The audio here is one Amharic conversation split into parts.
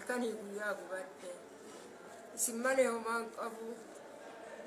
halkanii guyyaa gubadde isin malee homaan qabu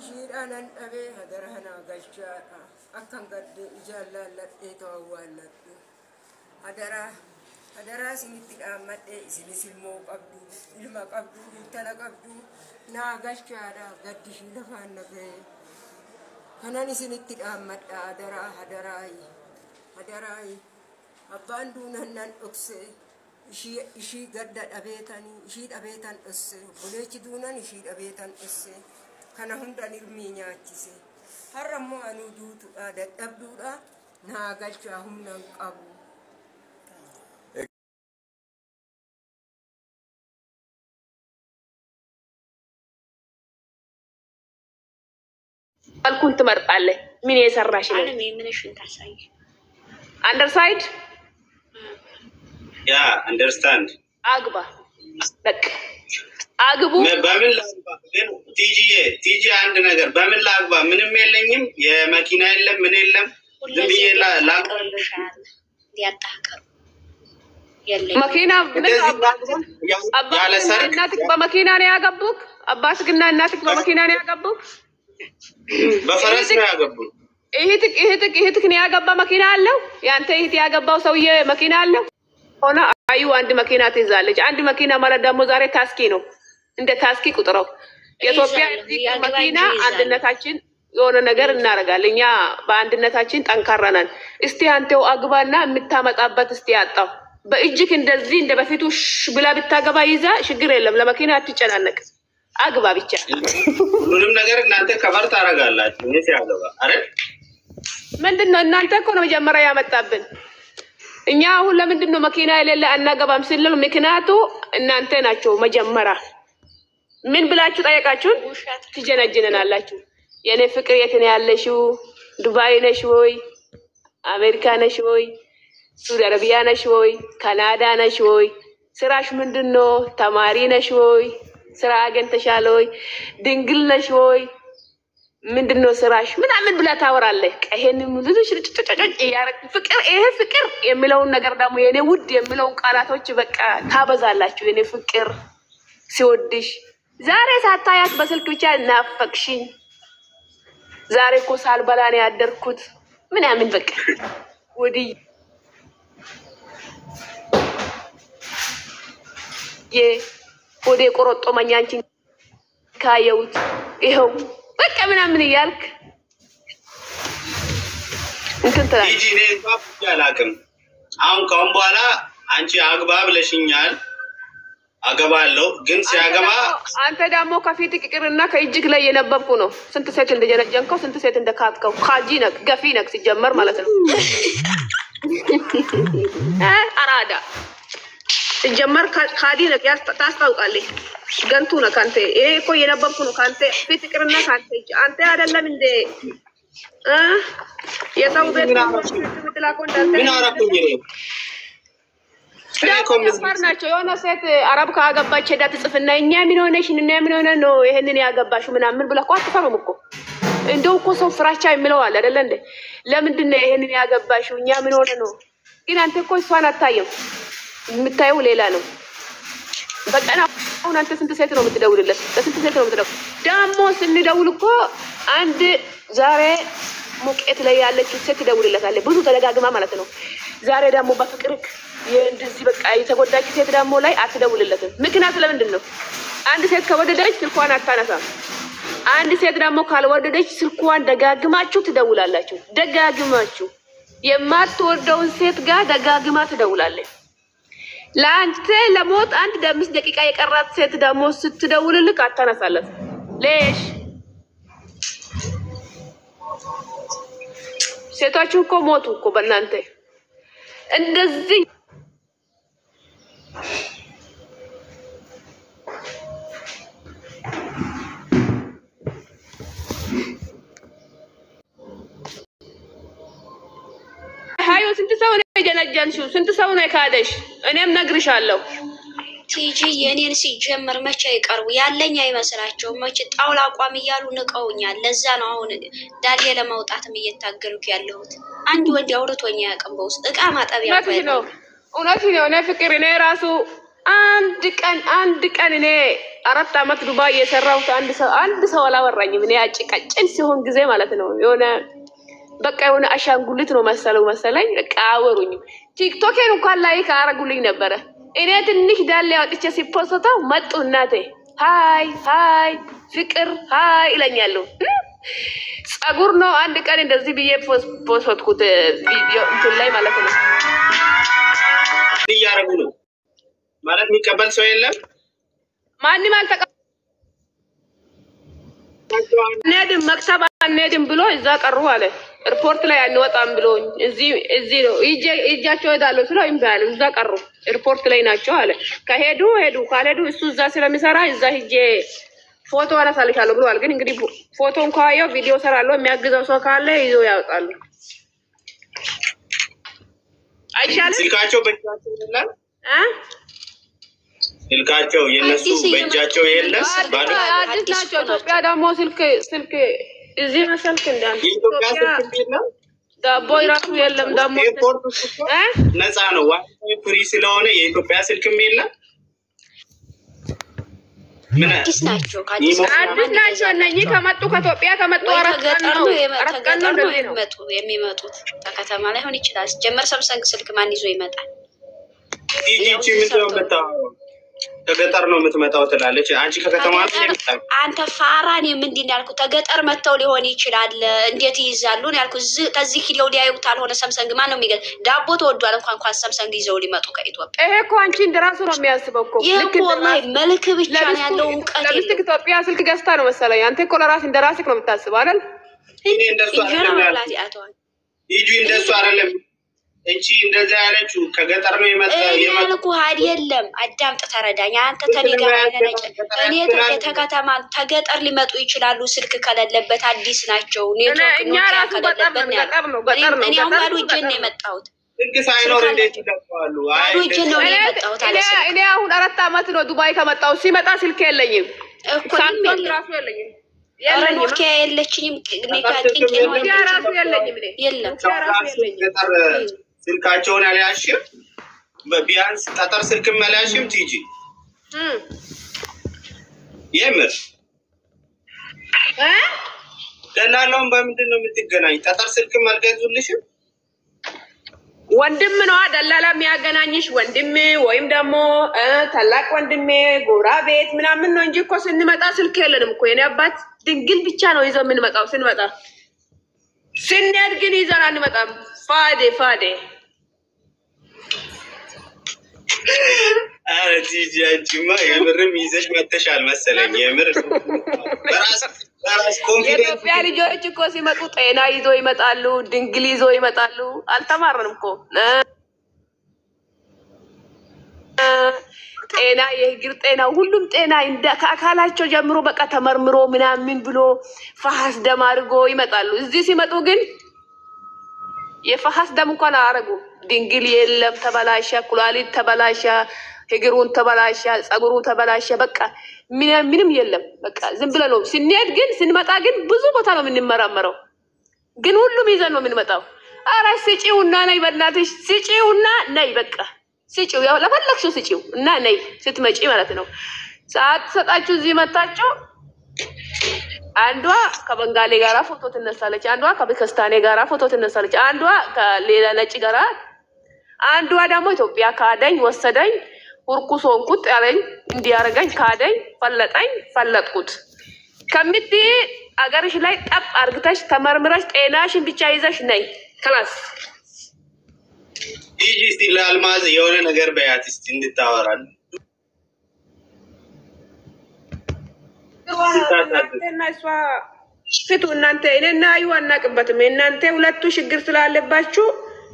shiidhaanan dhabee hadara hanaa galchaadha akkan gadde ijaan laalladhee ta'awwaalladhu hadaraa isinitti dhaammadhee isinis ilmoo qabdu ilma qabdu intala qabdu naa galchaadha gaddishii lafaan nagahee kanan isinitti dhaammadha hadaraayi abbaan duunannan dhoksee ishii gadda dhabeetanii ishii dhabeetan dhosse obboleechi duunan ishii dhabeetan dhosse kana hundan ilmii nyaachise har'a immoo anuu duutuudha dadhabduudha naa galchaa humnan qabu. كنت مرقالة من يسرش أنا من شو تساي underside yeah understand أقبى لك أقبو بمن لاقبا تيجي عندنا غير بمن لاقبا من ميلنيم يا ماكينة إلا من إلا دمية لا ماكينة من أباتك بماكينة أنا أقبوك أباتك إن أناتك بماكينة أنا أقبوك بفرس ما أقبل إهتك نيا قبّا ماكينة الله يعني أنت يا قبّا وسويه ماكينة الله أنا أيوة عندي ماكينة تزالج عندي ماكينة مالا دم مزارع تاسكينو عند تاسكي كترو يا توبيا عندي ماكينة عندنا تاجين يونا نجار النارجا لينيا بعندنا تاجين تانكرنان استيانتو أقبلنا متامت أبات استيانتو بيجيك عند الزين ده بفيتوش بلا بتاعبا إذا شجرة لما ماكينة تيجانك أقبل بيجا ولم نجار نانته كبر تارجا الله نسي أقبل أره مندنا نانته كونه مجمرة يا متابن إني أقول لهم إنه ماكينة إلا أنا قبام سلّل مكناتو نانته ناتشو مجمرة من بلاتشو تايكاتشون تجنا جننا لاتشو يعني فكريتني على شو دبي نشوي أمريكا نشوي سعودية عربية نشوي كندا نشوي سراش مندنو تمارين نشوي سراغن تشالوي دينجل نشوي مندنو سراش من عمل بلا تاور عليك هني مدوش يا فكر فكر يملون نجار دامو يعني ود يملون قالاتوش بقى تابزالاችሁ يعني فكر ሲወድሽ ዛሬ ሳታያት በስልክ ብቻ ናፈቅሽኝ ዛሬ እኮ ሳልበላ ነው ያደርኩት ምናምን በቃ ወዲ ወደ ቆሮጦ ማኛንቺን ካየውት ይሄው በቃ ምናምን ይያልክ እንትን ተራ ቲጂ ነኝ ባብ ያላቅም አሁን ካሁን በኋላ አንቺ አግባ ብለሽኛል አገባለሁ ግን ሲያገባ አንተ ደግሞ ከፊት ቅቅርና ከእጅክ ላይ የነበብኩ ነው ስንት ሴት እንደጀነጀንከው ስንት ሴት እንደካትከው ካጂ ነክ ገፊ ነክ ሲጀመር ማለት ነው አራዳ ሲጀመር ካዲ ነክ ታስታውቃለህ ገንቱ ነክ አንተ ይሄ እኮ የነበብኩ ነው ካንተ ፊት ቅቅርና ካንተ አንተ አይደለም እንደ የሰው ቤት ምትላቆ እንዳንተ ምን አረኩኝ ናቸው የሆነ ሴት አረብ ካገባች ሄዳ ትጽፍና እኛ ምን ሆነሽ እና ምን ሆነ ነው ይሄንን ያገባሽው ምናምን ብላ እኮ አትፈሩም እኮ እንደው እኮ ሰው ፍራቻ የሚለው አለ አይደል እንዴ ለምንድን ነው ይሄንን ያገባሽው እኛ ምን ሆነ ነው ግን አንተ እኮ እሷን አታየም የምታየው ሌላ ነው በቀና አሁን አንተ ስንት ሴት ነው የምትደውልለት ለስንት ሴት ነው የምትደውል ደግሞ ስንደውል እኮ አንድ ዛሬ ሙቀት ላይ ያለች ሴት ትደውልለታለች ብዙ ተደጋግማ ማለት ነው ዛሬ ደግሞ በፍቅርክ እንደዚህ በቃ የተጎዳች ሴት ደግሞ ላይ አትደውልለትም ምክንያቱ ለምንድን ነው አንድ ሴት ከወደደች ስልኳን አታነሳም አንድ ሴት ደግሞ ካልወደደች ስልኳን ደጋግማችሁ ትደውላላችሁ ደጋግማችሁ የማትወደውን ሴት ጋር ደጋግማ ትደውላለች ለአንተ ለሞት አንድ ለአምስት ደቂቃ የቀራት ሴት ደግሞ ስትደውልልክ አታነሳለት ለሽ ሴቶቹ እኮ ሞቱ እኮ በእናንተ እንደዚህ ሃዮ ስንት ሰው ነው የጀነጀንሽው ስንት ሰው ነው ካደሽ እኔም ነግርሻለሁ ቲጂ የኔን ሲጀመር መቼ ይቀርቡ ያለኝ አይመስላቸው መቼ ጣውላ አቋም ይያሉ ንቀውኛል ለዛ ነው አሁን ዳዴ ለማውጣትም እየታገልኩ ያለሁት አንድ ወንድ አውርቶኛ ያቀምበውስ እቃ ማጠቢያ ነው እውነት ነው እኔ ፍቅር እኔ ራሱ አንድ ቀን እኔ 4 አመት ዱባይ የሰራሁት አንድ ሰው አላወራኝም። እኔ አጭቀጭን ሲሆን ጊዜ ማለት ነው የሆነ በቃ የሆነ አሻንጉሊት ነው መሰለኝ በቃ አወሩኝም። ቲክቶኬን እንኳን ላይክ አረጉልኝ ነበረ። እኔ ትንሽ ዳሌ አውጥቼ ሲፖስተው መጡ እናቴ ሃይ ፍቅር ሃይ ይለኛሉ። ጸጉር ነው አንድ ቀን እንደዚህ ብዬ ፖስትኩት ቪዲዮ እንትን ላይ ማለት ነው። እያረጉ ነው ማለት የሚቀበል ሰው የለም። ማንም አልተቀበለም። መክተብ አንሄድም ብሎ እዛ ቀሩ አለ። ሪፖርት ላይ አንወጣም ብሎኝ እዚህ ነው እጃቸው ሄዳለሁ ስለው እምቢ አሉ። እዛ ቀሩ ሪፖርት ላይ ናቸው አለ። ከሄዱ ካልሄዱ እሱ እዛ ስለሚሰራ እዛ ሂጄ ፎቶ አነሳልሻለሁ ብለዋል። ግን እንግዲህ ፎቶ እንኳን ያው ቪዲዮ ሰራለሁ የሚያግዘው ሰው ካለ ይዞ ያወጣሉ። አይሻልም? ስልካቸው በእጃቸው የለም። ስልካቸው የነሱ በእጃቸው የለም። ባዶ አዲስ ናቸው። ኢትዮጵያ ደግሞ ስልክ እዚህ መሰልክ እንዳንተ ኢትዮጵያ ስልክ የለም። ዳቦ ይራሱ የለም። ደግሞ ነፃ ነው ዋይፋይ ፍሪ ስለሆነ የኢትዮጵያ ስልክም የለም። አዲስ ናቸው እነኚህ ከመጡ ከኢትዮጵያ ከመጡ 4 ቀን ነው የሚመጡት። ከከተማ ላይ ሆን ይችላል። ጀመር ሰምሰንግ ስልክ ማን ይዞ ይመጣል? ይቺ ምንድነው መጣው? ከገጠር ነው የምትመጣው ትላለች። አንቺ ከከተማ ነው የምትመጣው። አንተ ፋራን ምንድን ያልኩት ከገጠር መተው ሊሆን ይችላል። እንዴት ይይዛሉ ነው ያልኩት። ከዚህ ኪሎ ሊያዩት አልሆነ ሰምሰንግ ማን ነው የሚገዛ? ዳቦ ተወዷል እንኳን ሰምሰንግ ይዘው ሊመጡ ከኢትዮጵያ። ይሄ እኮ አንቺ እንደራሱ ነው የሚያስበው እኮ። ልክ ወላሂ መልክ ብቻ ነው ያለው እውቀት የለም። ለምን ኢትዮጵያ ስልክ ገዝታ ነው መሰለኝ። አንተ እኮ ለራስ እንደራስህ ነው የምታስበው አይደል? እኔ እንደሱ አይደለም ይጂ እንደሱ አይደለም እንቺ እንደዛ ያለችው ከገጠር ነው የመጣው አይደለም። አዳምጥ ተረዳኝ። አንተ ተነገር አይነነጭ እኔ ከተከተማ ተገጠር ሊመጡ ይችላሉ። ስልክ ከሌለበት አዲስ ናቸው። ኔትወርክ ነው ከሌለበት እኔ አሁን ባዶ እጄን ነው የመጣሁት። ስልክ ሳይኖር እንዴት ይደፋሉ? ባዶ እጄን ነው የመጣሁት አለ። እኔ አሁን 4 አመት ነው ዱባይ ከመጣሁ። ሲመጣ ስልክ የለኝም እኮ ሳምሰንግ ራሱ የለኝም። ኖኪያ የለችኝም። ኔካቲንግ ነው ራሱ የለኝም። የለም ገጠር ስልካቸውን አልያሽም። ቢያንስ ጠጠር ስልክም አልያሽም። ቲጂ የምር ደላላውን በምንድን ነው የምትገናኝ? ጠጠር ስልክም አልገዙልሽም? ወንድም ነው ደላላ የሚያገናኝሽ ወንድም ወይም ደግሞ ታላቅ ወንድሜ ጎራ ቤት ምናምን ነው እንጂ እኮ ስንመጣ ስልክ የለንም እኮ። የኔ አባት ድንግል ብቻ ነው ይዘው የምንመጣው። ስንሄድ ግን ይዘን አንመጣም። ፋዴ አረ ቲጂ አንቺማ የምርም ይዘሽ መተሻል መሰለኝ። የምር በራስ ኮንፊደንስ። የኢትዮጵያ ልጆች እኮ ሲመጡ ጤና ይዞ ይመጣሉ፣ ድንግል ይዞ ይመጣሉ። አልተማረንም እኮ ጤና፣ የእግር ጤና፣ ሁሉም ጤና እንደ ከአካላቸው ጀምሮ በቃ ተመርምሮ ምናምን ብሎ ፈሐስ ደም አድርጎ ይመጣሉ። እዚህ ሲመጡ ግን የፈሐስ ደም እንኳን አያረጉ። ድንግል የለም፣ ተበላሸ፣ ኩላሊት ተበላሸ፣ እግሩን ተበላሸ፣ ጸጉሩ ተበላሸ። በቃ ምንም የለም። በቃ ዝም ብለ ነው ስንሄድ። ግን ስንመጣ ግን ብዙ ቦታ ነው የምንመራመረው። ግን ሁሉም ይዘን ነው የምንመጣው። አረ ስጪውና ነይ፣ በእናትሽ ስጪውና ነይ፣ በቃ ስጪው፣ ያው ለፈለግሽው ስጪው እና ነይ ስትመጪ ማለት ነው። ሰዓት ሰጣችሁ እዚህ መጣችሁ። አንዷ ከበንጋሌ ጋራ ፎቶ ትነሳለች፣ አንዷ ከበከስታኔ ጋራ ፎቶ ትነሳለች፣ አንዷ ከሌላ ነጭ ጋራ፣ አንዷ ደግሞ ኢትዮጵያ ካደኝ ወሰደኝ ሁርኩስ ሆንኩት ያለኝ እንዲያረጋኝ ካደኝ ፈለጠኝ ፈለጥኩት ከምት አገርሽ ላይ ጠብ አርግተሽ ተመርምረሽ ጤናሽን ብቻ ይዘሽ ነይ ክላስ። ይጂ እስቲ ለአልማዝ የሆነ ነገር በያት እስቲ እንድታወራል። እናንተና እሷ ፍቱ። እናንተ እኔና አዩ አናቅበትም። እናንተ ሁለቱ ችግር ስላለባችሁ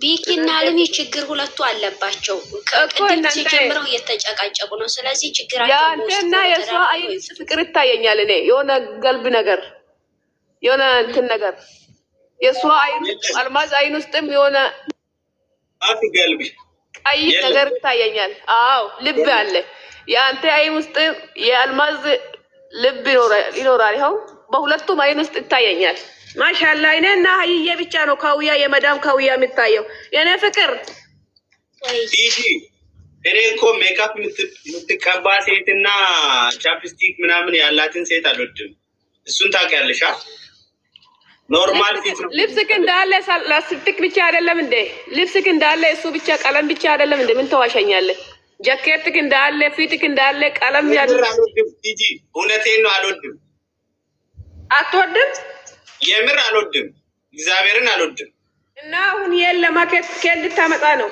ቢኪና አለሚ ችግር ሁለቱ አለባቸው። ከቅድም ጀምረው እየተጨቃጨቁ ነው። ስለዚህ ችግራቸው ያንተና የሷ አይን ፍቅር ይታየኛል። እኔ የሆነ ገልብ ነገር የሆነ እንትን ነገር የሷ አይን አልማዝ አይን ውስጥም የሆነ አፍ ገልብ ቀይ ነገር ይታየኛል። አዎ ልብ አለ። ያንተ አይን ውስጥ የአልማዝ ልብ ይኖራል። ይኸው በሁለቱም አይን ውስጥ ይታየኛል። ማሻአላ እኔና ሀይዬ ብቻ ነው ካውያ የመዳም ካውያ የሚታየው። የኔ ፍቅር ቲጂ እኔ እኮ ሜካፕ የምትቀባ ሴትና ቻፕስቲክ ምናምን ያላትን ሴት አልወድም። እሱን ታውቂያለሽ? ኖርማል ፊት ነው። ልብስክ እንዳለ ላስቲክ ብቻ አይደለም እንዴ? ልብስክ እንዳለ እሱ ብቻ ቀለም ብቻ አይደለም እንዴ? ምን ተዋሸኛለህ? ጃኬትክ እንዳለ ፊትክ እንዳለ ቀለም ያለው አልወድም። ቲጂ እውነቴን ነው አልወድም። አትወድም? የምር አልወድም። እግዚአብሔርን አልወድም። እና አሁን የለም ከየት ልታመጣ ነው?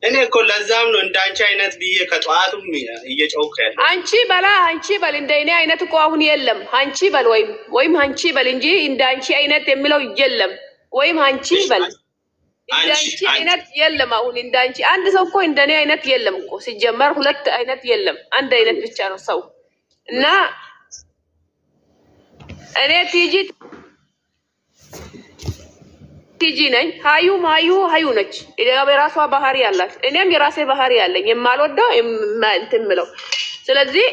እኔ እኮ ለዛም ነው እንዳንቺ አይነት ብዬ ከጠዋቱም እየጨውኩ ያለ። አንቺ በል እንደ እኔ አይነት እኮ አሁን የለም። አንቺ በል ወይም አንቺ በል እንጂ እንደ አንቺ አይነት የሚለው የለም። ወይም አንቺ በል እንደ አንቺ አይነት የለም። አሁን እንደ አንቺ አንድ ሰው እኮ እንደኔ አይነት የለም እኮ ሲጀመር፣ ሁለት አይነት የለም። አንድ አይነት ብቻ ነው ሰው። እና እኔ ቲጂ ነኝ። ሀዩ ነች። የራሷ ባህሪ አላት። እኔም የራሴ ባህሪ አለኝ የማልወደው እንትን የምለው። ስለዚህ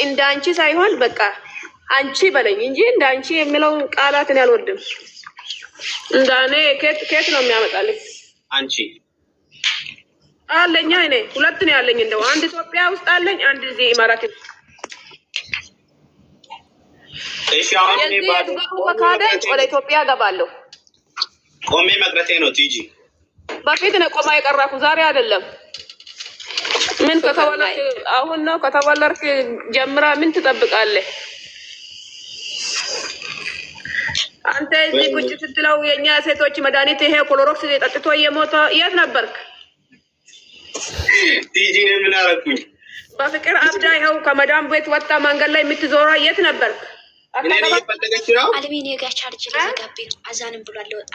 እንደ አንቺ ሳይሆን በቃ አንቺ በለኝ እንጂ እንደ አንቺ የሚለውን ቃላትን አልወድም። እንደ እኔ ከየት ነው የሚያመጣልኝ? አንቺ አለኛ እኔ ሁለት ነው ያለኝ። እንደው አንድ ኢትዮጵያ ውስጥ አለኝ፣ አንድ እዚህ ኢማራት። እሺ አሁን እኔ ወደ ኢትዮጵያ ገባለሁ። ቆሜ መቅረቴ ነው ቲጂ። በፊት ነው ቆማ የቀራኩ ዛሬ አይደለም። ምን ከተወለድክ አሁን ነው? ከተወለድክ ጀምራ ምን ትጠብቃለህ አንተ? እዚህ ቁጭ ስትለው የኛ ሴቶች መድኃኒት ይሄ ኮሎሮክስ ጠጥቶ እየሞተ የት ነበርክ ቲጂ? ምን አደረኩኝ? በፍቅር አብዳ ይኸው ከመዳም ቤት ወጣ መንገድ ላይ የምትዞራ የት ነበርክ? አለሚኔ ጋር ቻርጅ ለዘጋቢ ነው። አዛንም ብሏል ለወጣ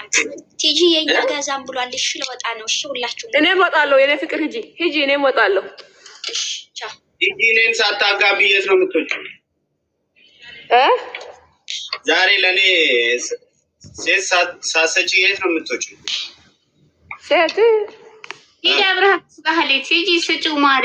ቲጂ የኛ ጋዛም ብሏል። እሺ ለወጣ ነው። እሺ ሁላችሁም እኔም ወጣለሁ። የኔ ፍቅር ሂጂ እኔም ወጣለሁ። እሺ ቻው። ቲጂ ነን ሳታጋቢ የት ነው የምትወጪው? ዛሬ ለኔ ሴት ሳሰጪ የት ነው የምትወጪው? ሴት ይሄ አብረሃት ባህሌ ቲጂ ስጪው ማሪ